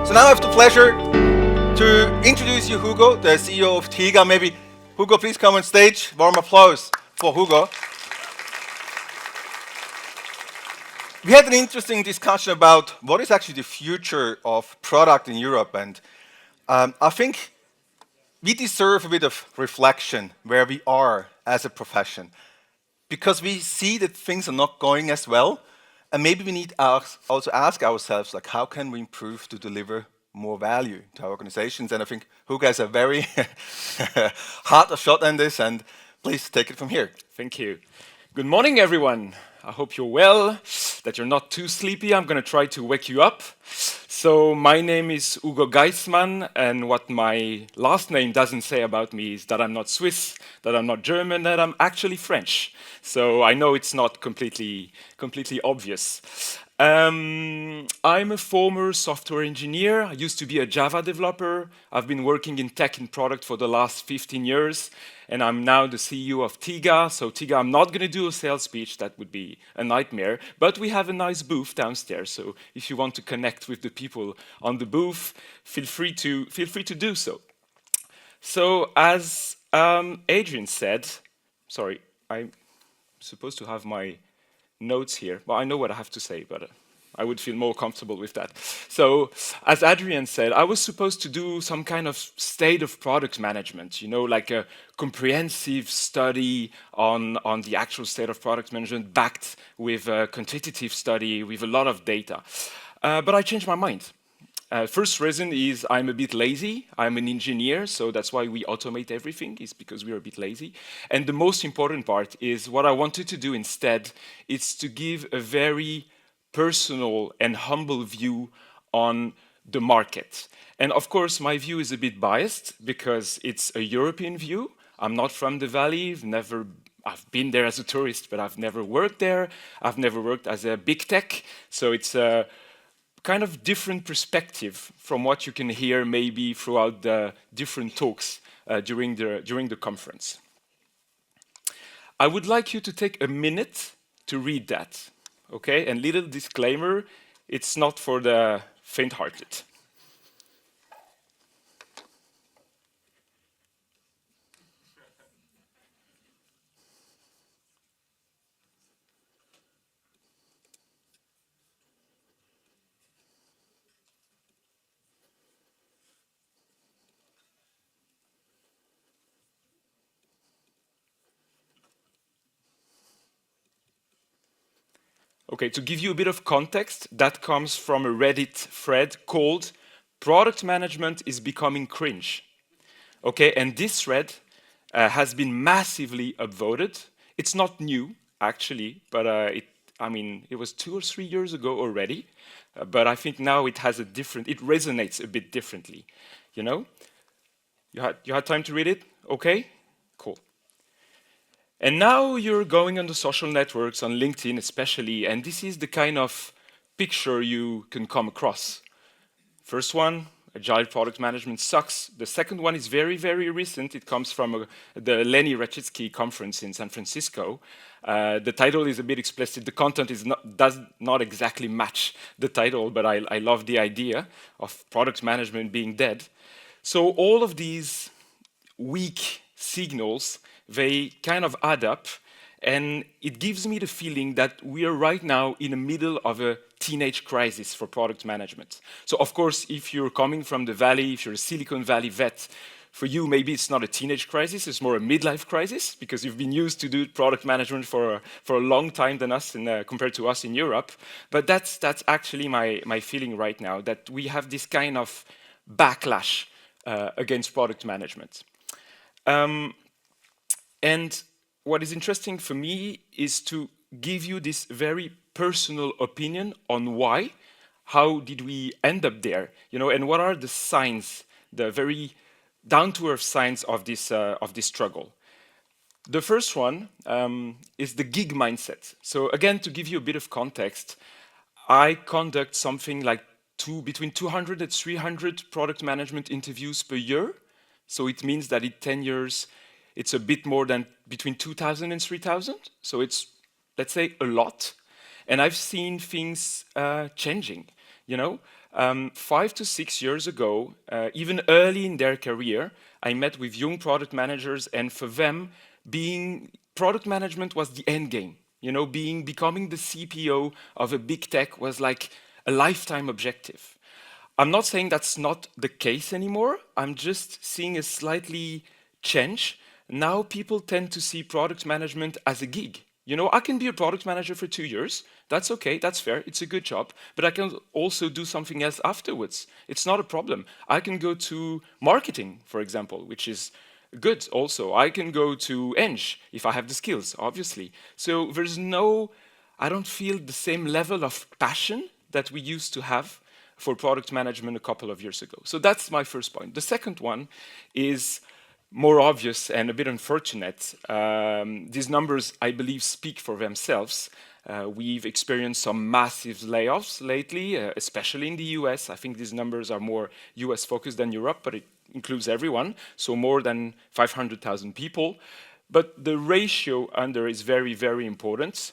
So now I have the pleasure to introduce you Hugo, the CEO of Thiga. Maybe Hugo, please come on stage. Warm applause for Hugo. We had an interesting discussion about what is actually the future of product in Europe, and I think we deserve a bit of reflection where we are as a profession, because we see that things are not going as well, and maybe we need also ask ourselves, like, how can we improve to deliver more value to our organizations? And I think Hugo has a very hard shot on this, and please take it from here. Thank you. Good morning, everyone. I hope you're well, that you're not too sleepy. I'm going to try to wake you up. So my name is Hugo Geissmann, and what my last name doesn't say about me is that I'm not Swiss, that I'm not German, that I'm actually French. So I know it's not completely obvious. I'm a former software engineer. I used to be a Java developer. I've been working in tech and product for the last 15 years, and I'm now the CEO of Thiga. So Thiga, I'm not going to do a sales speech. That would be a nightmare. But we have a nice booth downstairs. So if you want to connect with the people on the booth, feel free to do so. So as Adrian said, sorry, I'm supposed to have my notes here. Well, I know what I have to say, but I would feel more comfortable with that. So, as Adrian said, I was supposed to do some kind of state of product management, you know, like a comprehensive study on the actual state of product management backed with a quantitative study with a lot of data. But I changed my mind. First reason is I'm a bit lazy. I'm an engineer, so that's why we automate everything, is because we're a bit lazy. And the most important part is what I wanted to do instead is to give a very personal and humble view on the market. And of course, my view is a bit biased because it's a European view. I'm not from the Valley. I've been there as a tourist, but I've never worked there. I've never worked as a big tech. So it's a kind of different perspective from what you can hear maybe throughout the different talks during the conference. I would like you to take a minute to read that, okay? And little disclaimer, it's not for the faint-hearted. Okay, to give you a bit of context, that comes from a Reddit thread called "Product Management is Becoming Cringe." Okay, and this thread has been massively upvoted. It's not new, actually, but it was 2 or 3 years ago already. But I think now it resonates a bit differently. You know, you had time to read it. Okay, cool. And now you're going on the social networks, on LinkedIn especially, and this is the kind of picture you can come across. First one, agile product management sucks. The second one is very, very recent. It comes from the Lenny Rachitsky conference in San Francisco. The title is a bit explicit. The content does not exactly match the title, but I love the idea of product management being dead. So all of these weak signals, they kind of add up, and it gives me the feeling that we are right now in the middle of a teenage crisis for product management. So of course, if you're coming from the Valley, if you're a Silicon Valley vet, for you maybe it's not a teenage crisis, it's more a midlife crisis, because you've been used to do product management for a long time than us compared to us in Europe. But that's actually my feeling right now, that we have this kind of backlash against product management. And what is interesting for me is to give you this very personal opinion on why, how did we end up there, you know, and what are the signs, the very down-to-earth signs of this struggle. The first one is the gig mindset. So again, to give you a bit of context, I conduct something like between 200 and 300 product management interviews per year. So it means that in 10 years, it's a bit more than between 2,000 and 3,000. So it's, let's say, a lot. And I've seen things changing. You know, 5 to 6 years ago, even early in their career, I met with young product managers, and for them, being product management was the end game. You know, becoming the CPO of a big tech was like a lifetime objective. I'm not saying that's not the case anymore. I'm just seeing a slightly change. Now people tend to see product management as a gig. You know, I can be a product manager for 2 years. That's okay, that's fair, it's a good job. But I can also do something else afterwards. It's not a problem. I can go to marketing, for example, which is good also. I can go to Eng if I have the skills, obviously. So I don't feel the same level of passion that we used to have for product management a couple of years ago. So that's my first point. The second one is more obvious and a bit unfortunate. These numbers, I believe, speak for themselves. We've experienced some massive layoffs lately, especially in the US. I think these numbers are more US focused than Europe, but it includes everyone, so more than 500,000 people. But the ratio under is very, very important.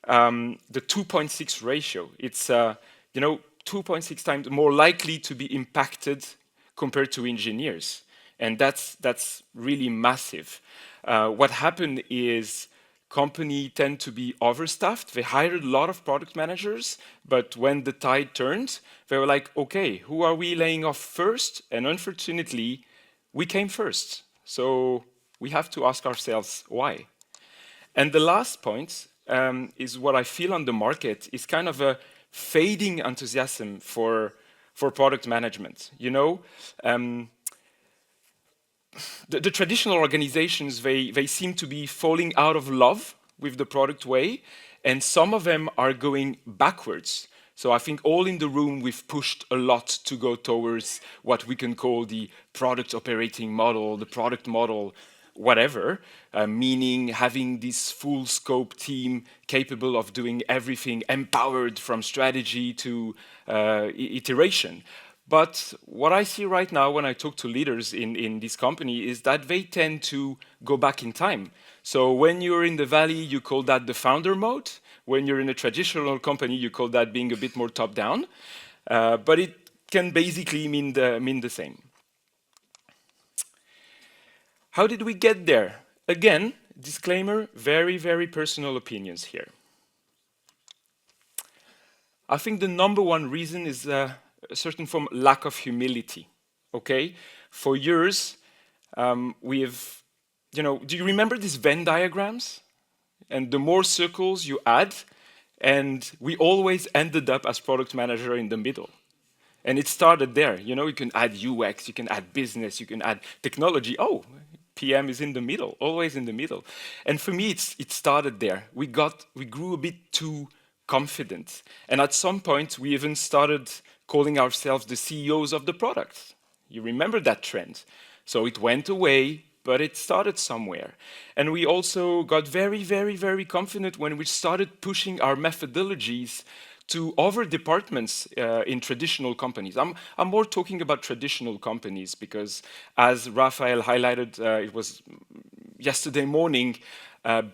The 2.6 ratio, it's 2.6 times more likely to be impacted compared to engineers. And that's really massive. What happened is companies tend to be overstaffed. They hired a lot of product managers, but when the tide turned, they were like, okay, who are we laying off first? And unfortunately, we came first. So we have to ask ourselves why. And the last point is what I feel on the market is kind of a fading enthusiasm for product management. You know, the traditional organizations, they seem to be falling out of love with the product way, and some of them are going backwards. So I think all in the room, we've pushed a lot to go towards what we can call the product operating model, the product model, whatever, meaning having this full scope team capable of doing everything, empowered from strategy to iteration. But what I see right now when I talk to leaders in this company is that they tend to go back in time. So when you're in the valley, you call that the founder mode. When you're in a traditional company, you call that being a bit more top-down. But it can basically mean the same. How did we get there? Again, disclaimer, very, very personal opinions here. I think the number one reason is a certain form lack of humility. Okay, for years we have, do you remember these Venn diagrams? And the more circles you add, and we always ended up as product manager in the middle. And it started there. You know, you can add UX, you can add business, you can add technology. Oh, PM is in the middle, always in the middle. And for me, it started there. We grew a bit too confident. And at some point, we even started calling ourselves the CEOs of the product. You remember that trend. So it went away, but it started somewhere. And we also got very, very, very confident when we started pushing our methodologies to other departments in traditional companies. I'm more talking about traditional companies because, as Raphael highlighted, it was yesterday morning,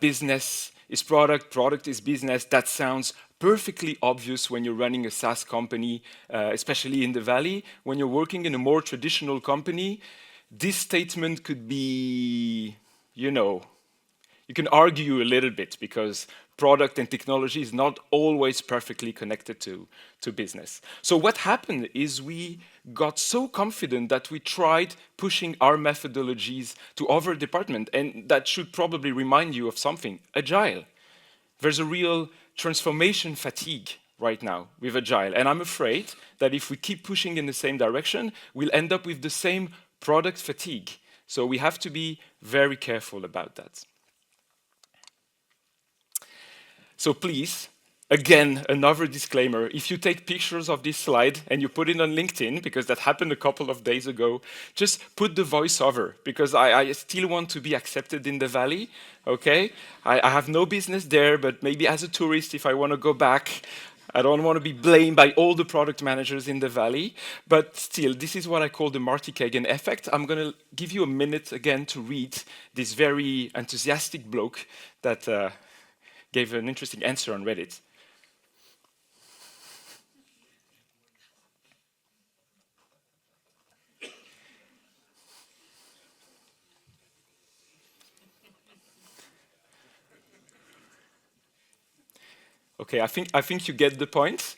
business is product, product is business. That sounds perfectly obvious when you're running a SaaS company, especially in the Valley. When you're working in a more traditional company, this statement could be, you can argue a little bit because product and technology is not always perfectly connected to business. So what happened is we got so confident that we tried pushing our methodologies to other departments, and that should probably remind you of something, Agile. There's a real transformation fatigue right now with Agile, and I'm afraid that if we keep pushing in the same direction, we'll end up with the same product fatigue. So we have to be very careful about that. So please, again, another disclaimer. If you take pictures of this slide and you put it on LinkedIn, because that happened a couple of days ago, just put the voiceover, because I still want to be accepted in the Valley, okay? I have no business there, but maybe as a tourist, if I want to go back, I don't want to be blamed by all the product managers in the Valley, but still, this is what I call the Marty Kagan effect. I'm going to give you a minute again to read this very enthusiastic bloke that gave an interesting answer on Reddit. Okay, I think you get the point.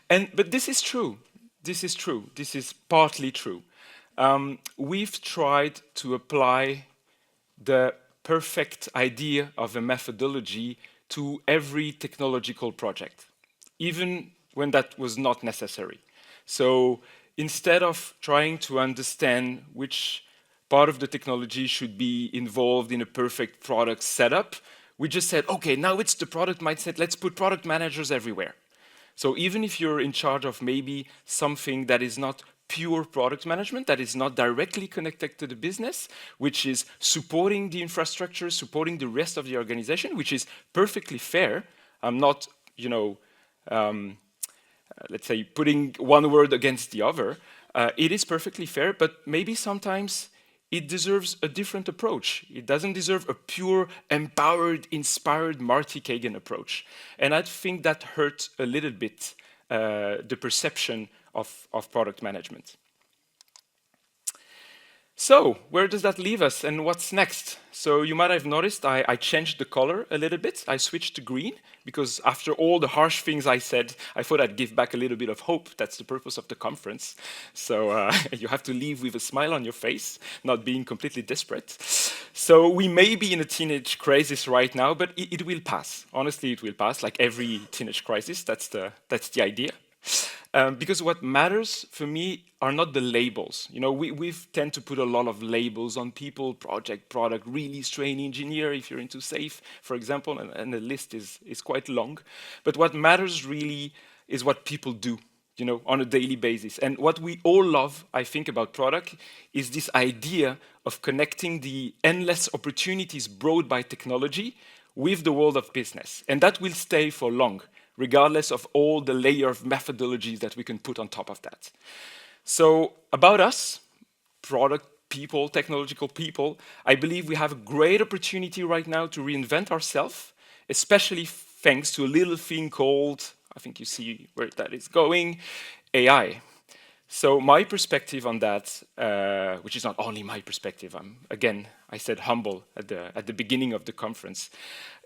But this is true. This is true. This is partly true. We've tried to apply the perfect idea of a methodology to every technological project, even when that was not necessary. So instead of trying to understand which part of the technology should be involved in a perfect product setup, we just said, okay, now it's the product mindset, let's put product managers everywhere. So even if you're in charge of maybe something that is not pure product management, that is not directly connected to the business, which is supporting the infrastructure, supporting the rest of the organization, which is perfectly fair. I'm not, let's say, putting one word against the other. It is perfectly fair, but maybe sometimes it deserves a different approach. It doesn't deserve a pure, empowered, inspired Marty Kagan approach. And I think that hurt a little bit the perception of product management. So where does that leave us and what's next? So you might have noticed I changed the color a little bit. I switched to green because after all the harsh things I said, I thought I'd give back a little bit of hope. That's the purpose of the conference. So you have to leave with a smile on your face, not being completely desperate. So we may be in a teenage crisis right now, but it will pass. Honestly, it will pass, like every teenage crisis. That's the idea. Because what matters for me are not the labels. You know, we've tend to put a lot of labels on people, project, product, release, train, engineer, if you're into SAFe, for example, and the list is quite long. But what matters really is what people do, you know, on a daily basis. And what we all love, I think, about product is this idea of connecting the endless opportunities brought by technology with the world of business. And that will stay for long, regardless of all the layer of methodologies that we can put on top of that. So about us, product people, technological people, I believe we have a great opportunity right now to reinvent ourselves, especially thanks to a little thing called, I think you see where that is going, AI. So my perspective on that, which is not only my perspective, again, I said humble at the beginning of the conference,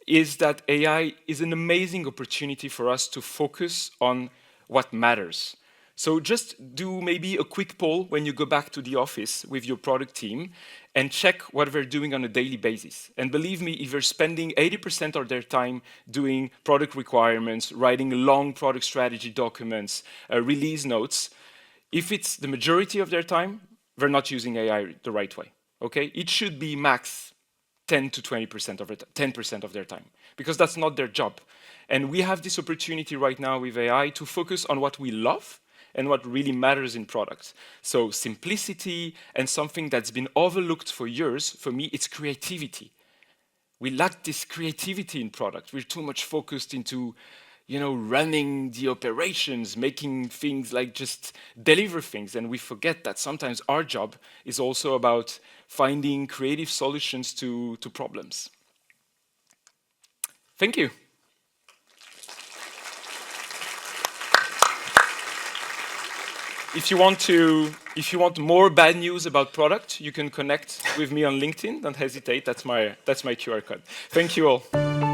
is that AI is an amazing opportunity for us to focus on what matters. So just do maybe a quick poll when you go back to the office with your product team and check what they're doing on a daily basis. And believe me, if they're spending 80% of their time doing product requirements, writing long product strategy documents, release notes, if it's the majority of their time, they're not using AI the right way, okay? It should be max 10 to 20% of it, 10% of their time, because that's not their job. And we have this opportunity right now with AI to focus on what we love and what really matters in products. So simplicity and something that's been overlooked for years, for me, it's creativity. We lack this creativity in product. We're too much focused into, you know, running the operations, making things like just deliver things. And we forget that sometimes our job is also about finding creative solutions to problems. Thank you. If you want more bad news about product, you can connect with me on LinkedIn. Don't hesitate. That's my QR code. Thank you all.